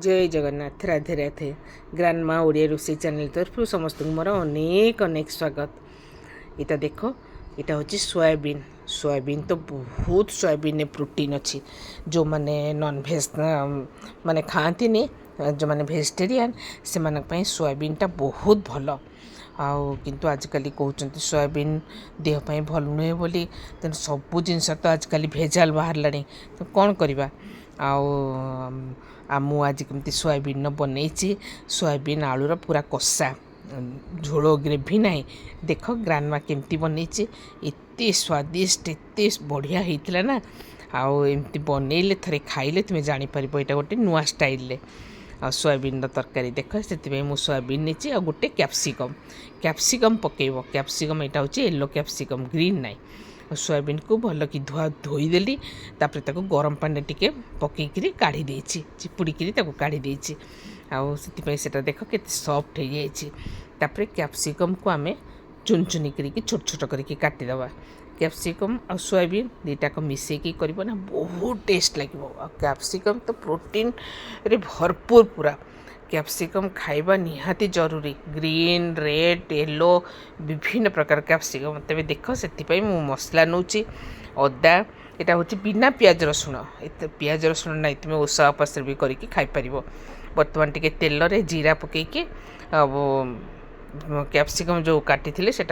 जय जगन्नाथ राधे राधे ग्रांडमा ओडिया रोषे चैनल तरफ समस्त मोर अनेक अनेक स्वागत। इटा देख इटा हूँ सोयाबीन। सोयाबीन तो बहुत सोयाबीन प्रोटीन अच्छी जो मैंने नॉन भेज माने खाती जो मैंने भेजिटेरियन से मानी सोयाबीन टा बहुत भल आउ किंतु आजिकल कहते सोयाबीन देहपाई भल नुहे बोली तेणु सबू जिनस तो आजिकल भेजाल बाहर तो कौन करवा आज कमी सोयाबीन बनई सोयाबीन आलूर पूरा कषा झोल ग्रेवी ना देख ग्रांडमा केमती बनई एत स्वादिष्ट एत बढ़िया होता ना आमती बनइले थे खाइले तुम्हें जापर यहाँ गोटे नुआ स्टाइल सोयाबीन तरकारी देख से मुझे सोयाबीन नहीं आ गोटे कैप्सिकम कैप्सिकम पकेब कैप्सिकम यहाँ हूँ येलो कैप्सिकम ग्रीन नाई सोयाबीन को भल कि धोईदेली तापर गरम पानी टिके पकईकरी काढ़ी देछि चिपुड़ी काढ़ी देछि आउ से देख के सफ्ट हो जाए कैप्सिकम को आम चुन चुनी करके छोट छोट करके काटिदेवा कैप्सिकम और सोयाबीन दुईटाक मिसेकी कर बहुत टेस्ट लगे कैप्सिकम तो प्रोटीन रे भरपूर पूरा कैप्सिकम खाइबा निहाती जरूरी ग्रीन रेड येलो विभिन्न प्रकार कैप्सिकम तेज देख से मु मसला नौची अदा यहाँ हूँ बिना पियाज रसुण पियाज रसुण ना तुम ओषा उपास भी करके खाईपर बर्तमान टे तेल रे जीरा पकईकि कैप्सिकम जो काटी से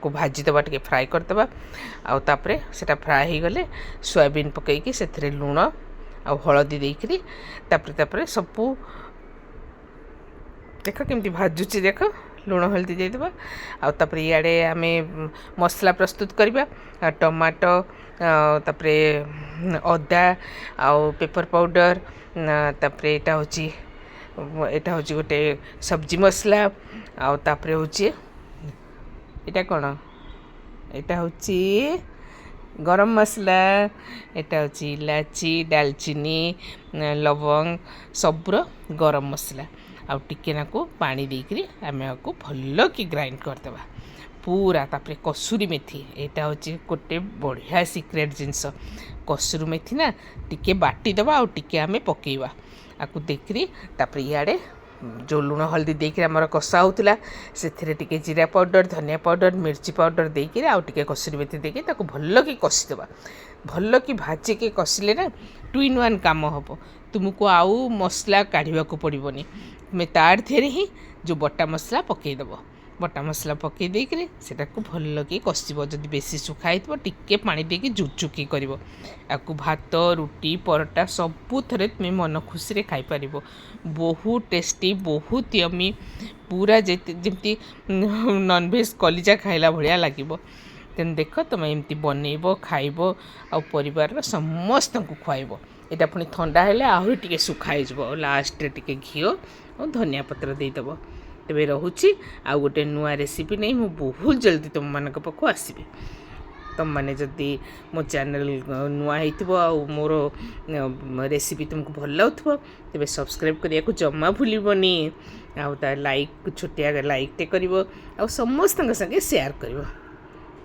भाजीदे टे फ्राए करदे आउे से फ्राए हो गले सोयाबीन पकईकि से लुण आ हलदी देकरी तापर सबू देख केमती भाजुची देख लुण हल्दी देदेबा आउे इे आम मसला प्रस्तुत करवा टमाटो तापरे अदा आउ पेपर पाउडर तापरे यहाँ हूँ गोटे सब्जी मसला आउ तापरे हूँ यहाँ कौन यहाँ हूँ गरम मसला यहाँ हूँ इलाची दालचीनी लवंग सबूर गरम मसला आउ टिके नाकु पानी देकरी आम को भल कि ग्राइंड करदे पूरा तापरे कसूरी मेथी यहाँ हूँ गोटे बढ़िया सिक्रेट जिनस कसूरी मेथी ना टिके बाटीदबा आउ टिके आम पकेवा आपको देखरी तापर इे जो लुण हल्दी देकर आमर कषा होता से जीरा पाउडर धनिया पाउडर मिर्ची पाउडर देकर आउ टे कसूरी मेथी देके भल कि कषिदेवा भल कि भाजिके कषिले ना 2 in 1 काम हम तुमको आउ मसला काढ़ा पड़ोनी तुम्हें तार थे ही जो बटा मसला पकईदेव बटा मसला पकई देकर से भल कि कषिब जदि बेसी सुखाई टिके पानी देके जुकजुकी कर भात रुटी परोटा सबू थे तुम मन खुशी खाईपर बहुत टेस्टी बहुत यमी पूरा जमी नॉनवेज कलिजा खाइला भाया लगे तेन देख तुम एमती बनइब खाइब आ परिवार समस्त को खुआब यहाँ पुणी ठंडा हेले आहरी टिके सुखाई लास्ट टिके घी और धनिया पत्र देदेव तेरे रोचे आ गोटे नुआ रेसिपी नहीं मु बहुत जल्दी तुम मान पाक आसबि तुम मैंने जदि मो चैनल नुआ हो मोर रेसिपी तुमको भल लगुव तेरे सब्सक्राइब करने को जमा भूलबनी लाइक छोटिया लाइक टे कर समस्त संगे शेयर कर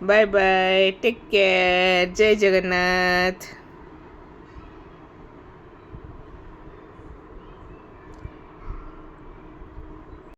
बाय बाय टेक केयर जय जगन्नाथ।